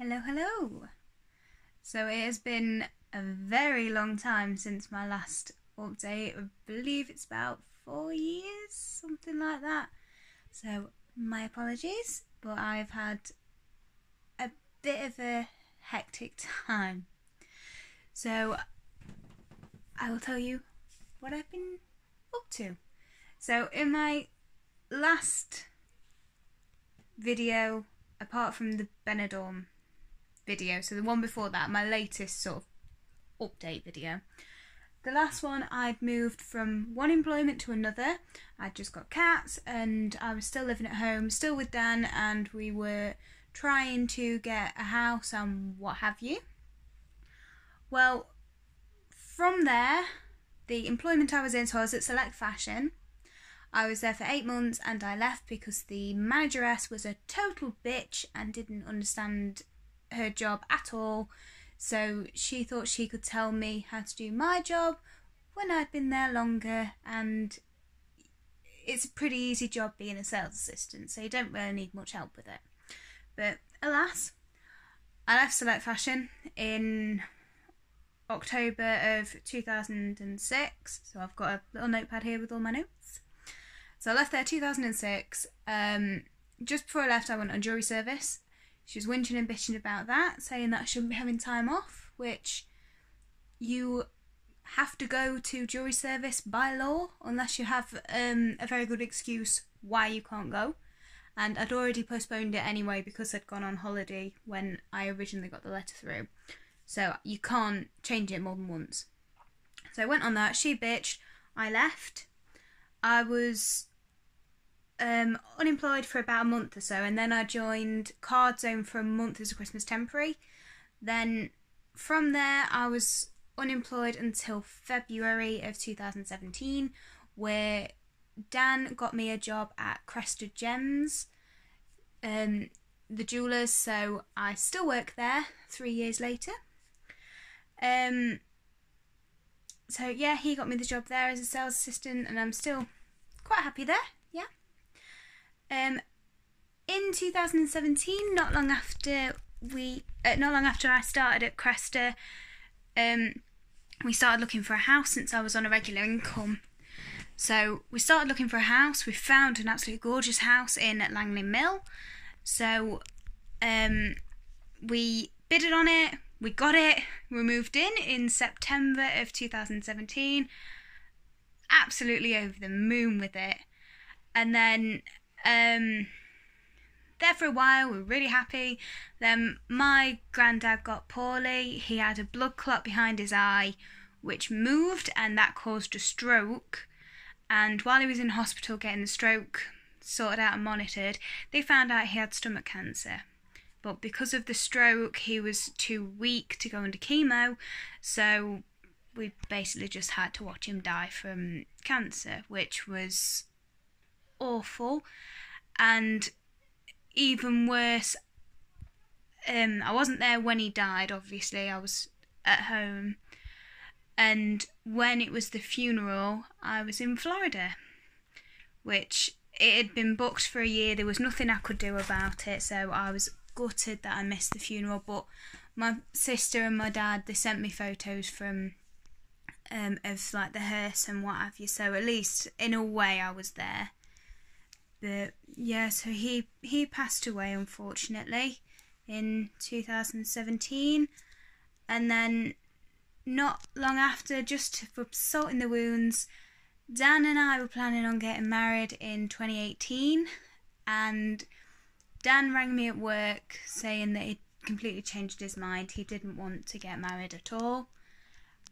Hello, hello. So it has been a very long time since my last update. I believe it's about 4 years, something like that. So my apologies, but I've had a bit of a hectic time. So I will tell you what I've been up to. So in my last video, apart from the Benidorm video, so the one before that, my latest sort of update video, the last one, I'd moved from one employment to another. I'd just got cats and I was still living at home, still with Dan, and we were trying to get a house and what have you. Well, from there, the employment I was in, so I was at Select Fashion. I was there for 8 months and I left because the manageress was a total bitch and didn't understand her job at all. So she thought she could tell me how to do my job when I'd been there longer, and it's a pretty easy job being a sales assistant, so you don't really need much help with it. But alas, I left Select Fashion in October of 2006, so I've got a little notepad here with all my notes. So I left there 2006. Just before I left, I went on jury service. She was whinging and bitching about that, saying that I shouldn't be having time off, which you have to go to jury service by law unless you have a very good excuse why you can't go. And I'd already postponed it anyway because I'd gone on holiday when I originally got the letter through. So you can't change it more than once. So I went on that, she bitched, I left. I was unemployed for about a month or so, and then I joined Card Zone for a month as a Christmas temporary. Then from there I was unemployed until February of 2017, where Dan got me a job at Cresta Gems, the jewellers, so I still work there 3 years later. So yeah, he got me the job there as a sales assistant, and I'm still quite happy there. Yeah. In 2017, not long after I started at Cresta, we started looking for a house since I was on a regular income. So we started looking for a house. We found an absolutely gorgeous house in Langley Mill. So we bidded on it. We got it. We moved in September of 2017. Absolutely over the moon with it. And then there for a while, we were really happy. Then my granddad got poorly. He had a blood clot behind his eye, which moved, and that caused a stroke. And while he was in hospital getting the stroke sorted out and monitored, they found out he had stomach cancer. But because of the stroke, he was too weak to go under chemo, so we basically just had to watch him die from cancer, which was awful. And even worse, I wasn't there when he died, obviously. I was at home, and when it was the funeral, I was in Florida, which it had been booked for a year. There was nothing I could do about it, so I was gutted that I missed the funeral. But my sister and my dad, they sent me photos from of like the hearse and what have you, so at least in a way I was there. But yeah, so he passed away, unfortunately, in 2017. And then not long after, just for salt in the wounds, Dan and I were planning on getting married in 2018, and Dan rang me at work saying that he'd completely changed his mind. He didn't want to get married at all.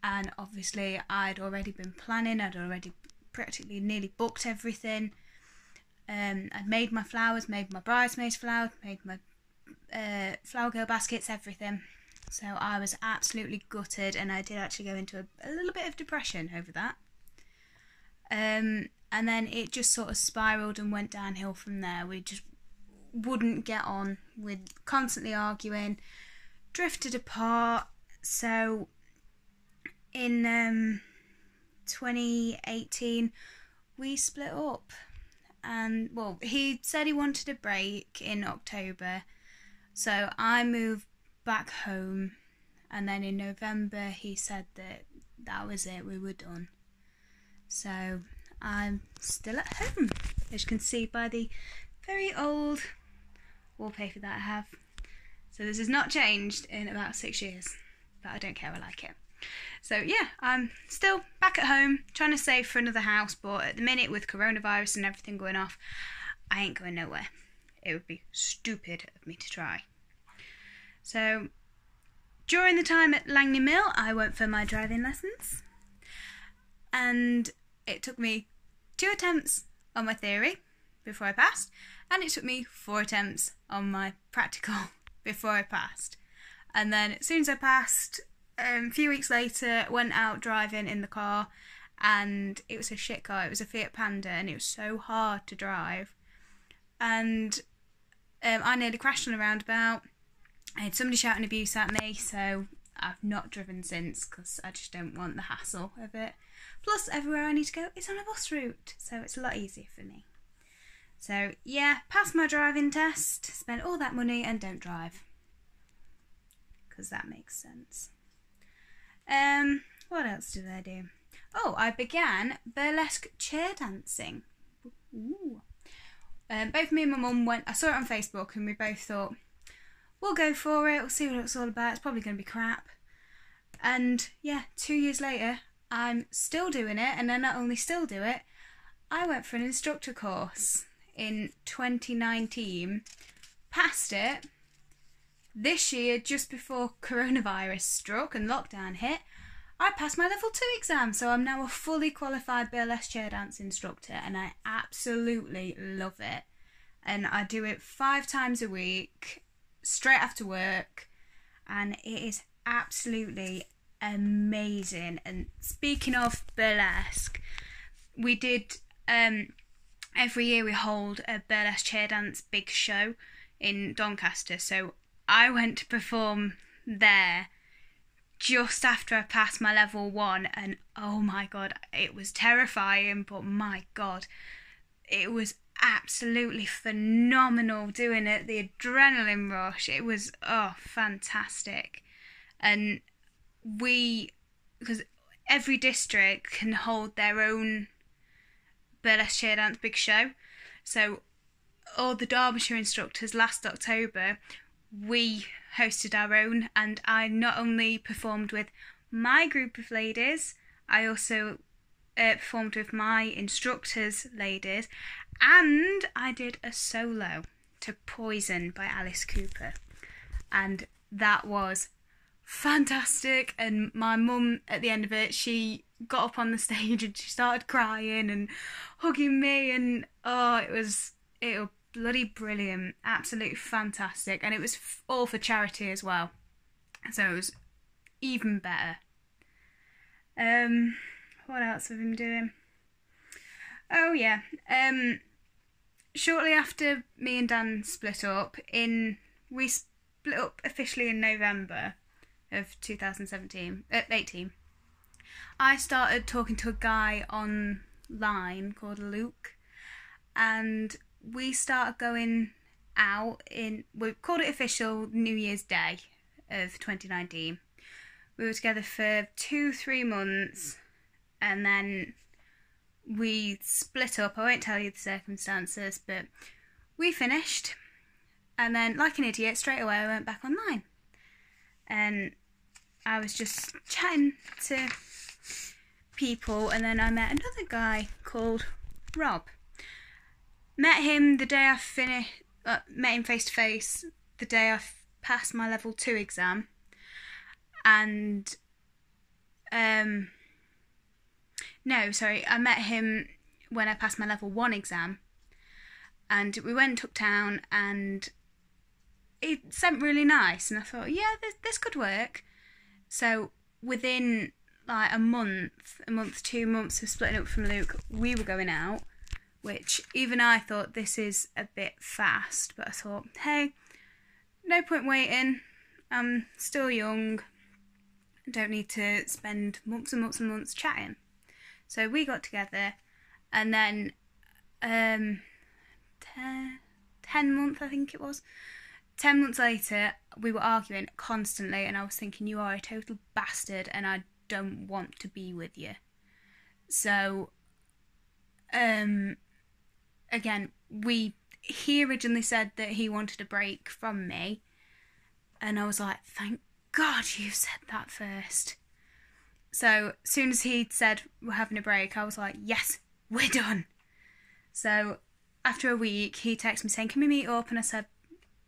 And obviously I'd already been planning. I'd already practically nearly booked everything. I'd made my flowers, made my bridesmaids flowers, made my flower girl baskets, everything. So I was absolutely gutted, and I did actually go into a little bit of depression over that. And then it just sort of spiralled and went downhill from there. We just wouldn't get on. We'd constantly arguing, drifted apart. So in 2018 we split up, and well, he said he wanted a break in October, so I moved back home, and then in November he said that that was it, we were done. So I'm still at home, as you can see by the very old wallpaper that I have. So this has not changed in about 6 years, but I don't care, I like it. So yeah, I'm still back at home trying to save for another house, but at the minute with coronavirus and everything going off, I ain't going nowhere. It would be stupid of me to try. So during the time at Langley Mill, I went for my driving lessons, and it took me 2 attempts on my theory before I passed, and it took me 4 attempts on my practical before I passed. And then as soon as I passed, a few weeks later, went out driving in the car, and it was a shit car. It was a Fiat Panda, and it was so hard to drive. And I nearly crashed on a roundabout. I had somebody shouting abuse at me, so I've not driven since because I just don't want the hassle of it. Plus, everywhere I need to go is on a bus route, so it's a lot easier for me. So yeah, passed my driving test, spent all that money and don't drive. Because that makes sense. What else did I do? Oh, I began burlesque chair dancing. Ooh. Both me and my mum went, I saw it on Facebook and we both thought, we'll go for it, we'll see what it's all about, it's probably going to be crap. And yeah, 2 years later, I'm still doing it, and I not only still do it, I went for an instructor course in 2019, passed it. This year, just before coronavirus struck and lockdown hit, I passed my level 2 exam, so I'm now a fully qualified burlesque chair dance instructor, and I absolutely love it. And I do it 5 times a week, straight after work, and it is absolutely amazing. And speaking of burlesque, we did every year we hold a burlesque chair dance big show in Doncaster, so I went to perform there just after I passed my level 1, and oh my god, it was terrifying, but my god, it was absolutely phenomenal doing it. The adrenaline rush, it was fantastic. And because every district can hold their own burlesque chair dance big show, so all the Derbyshire instructors last October, we hosted our own, and I not only performed with my group of ladies, I also performed with my instructors' ladies, and I did a solo to Poison by Alice Cooper, and that was fantastic. And my mum, at the end of it, she got up on the stage and she started crying and hugging me, and it was bloody brilliant, absolutely fantastic, and it was all for charity as well, so it was even better. What else have I been doing? Oh yeah, shortly after me and Dan split up, we split up officially in November of 2018, I started talking to a guy online called Luke, and we started going out we called it official New Year's Day of 2019. We were together for 2-3 months, and then we split up. I won't tell you the circumstances, but we finished, and then like an idiot straight away I went back online, and I was just chatting to people, and then I met another guy called Rob. Met him the day I finished. Met him face to face the day I passed my level 2 exam, and I met him when I passed my level 1 exam, and we went uptown, and it seemed really nice, and I thought, yeah, this could work. So within like a month, 2 months of splitting up from Luke, we were going out, which even I thought, this is a bit fast, but I thought, hey, no point waiting, I'm still young, I don't need to spend months and months and months chatting. So we got together, and then 10 months I think it was, 10 months later, we were arguing constantly, and I was thinking, you are a total bastard, and I don't want to be with you. So, again, he originally said that he wanted a break from me, and I was like, thank God you said that first. So, as soon as he said we're having a break, I was like, yes, we're done. So, after a week, he texted me saying, can we meet up? And I said,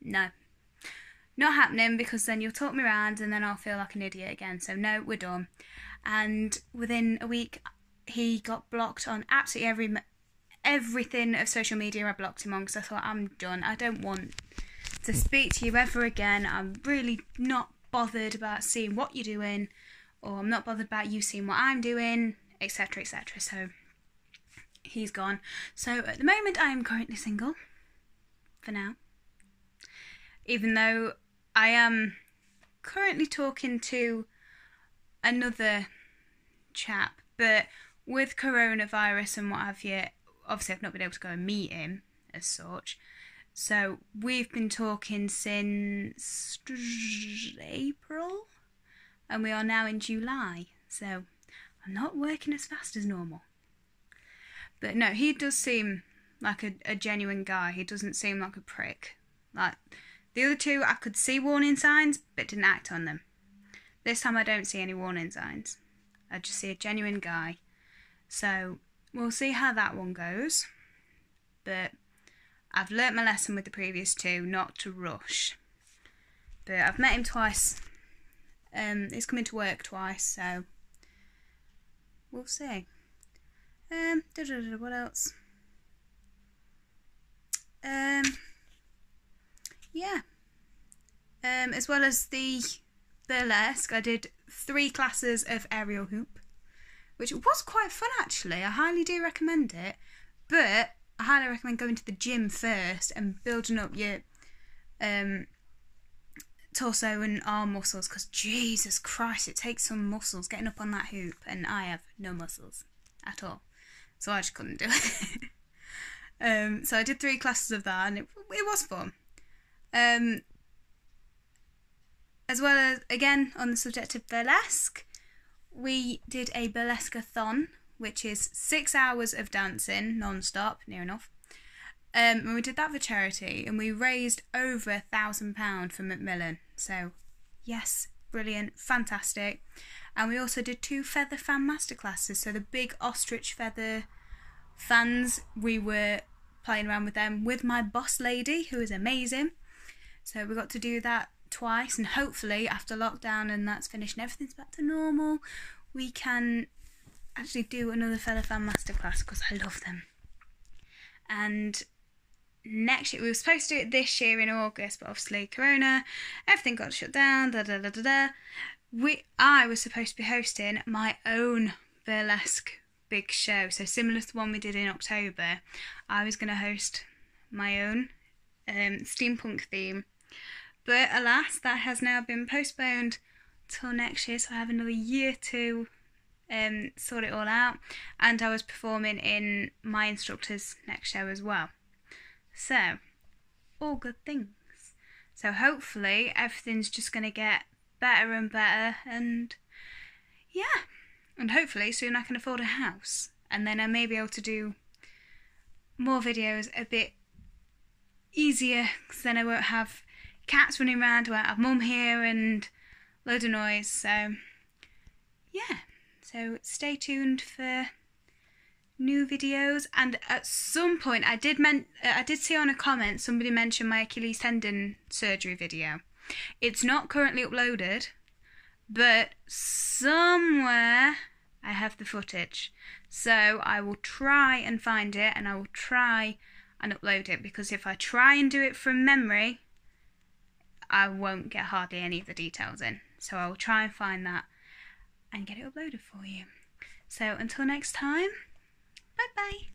no, not happening, because then you'll talk me around and then I'll feel like an idiot again. So no, we're done. And within a week, he got blocked on absolutely everything of social media. I blocked him on because I thought, I'm done. I don't want to speak to you ever again. I'm really not bothered about seeing what you're doing, or I'm not bothered about you seeing what I'm doing, etc, etc. So he's gone. So at the moment, I am currently single for now, even though I am currently talking to another chap, but with coronavirus and what have you, obviously I've not been able to go and meet him as such. So we've been talking since April, and we are now in July. So I'm not working as fast as normal. But no, he does seem like a genuine guy. He doesn't seem like a prick. Like the other two, I could see warning signs, but didn't act on them. This time I don't see any warning signs. I just see a genuine guy. So we'll see how that one goes. But I've learnt my lesson with the previous two, not to rush. But I've met him twice. He's come into work twice, so we'll see. What else? Yeah. As well as the burlesque, I did 3 classes of aerial hoop, which was quite fun actually. I highly do recommend it, but I highly recommend going to the gym first and building up your torso and arm muscles, because Jesus Christ, it takes some muscles getting up on that hoop, and I have no muscles at all, so I just couldn't do it. So I did 3 classes of that, and it was fun. As well as, again, on the subject of burlesque, we did a burlesque-a-thon, which is 6 hours of dancing non-stop, near enough. And we did that for charity, and we raised over £1,000 for Macmillan. So, yes, brilliant, fantastic. And we also did 2 feather fan masterclasses. So the big ostrich feather fans, we were playing around with them with my boss lady, who is amazing. So we got to do that twice, and hopefully after lockdown and that's finished and everything's back to normal, we can actually do another feather fan masterclass, because I love them. And next year, we were supposed to do it this year in August, but obviously Corona, everything got shut down, I was supposed to be hosting my own burlesque big show, so similar to the one we did in October. I was going to host my own steampunk theme, but alas, that has now been postponed till next year, so I have another year to sort it all out. And I was performing in my instructor's next show as well. So, all good things. So hopefully everything's just going to get better and better, and yeah, and hopefully soon I can afford a house, and then I may be able to do more videos a bit easier, because then I won't have cats running around, I won't have mum here and load of noise. So yeah, so stay tuned for new videos. And at some point I did see on a comment somebody mentioned my Achilles tendon surgery video. It's not currently uploaded, but somewhere I have the footage, so I will try and find it, and I will try and upload it, because if I try and do it from memory, I won't get hardly any of the details in. So I will try and find that and get it uploaded for you. So until next time, bye bye.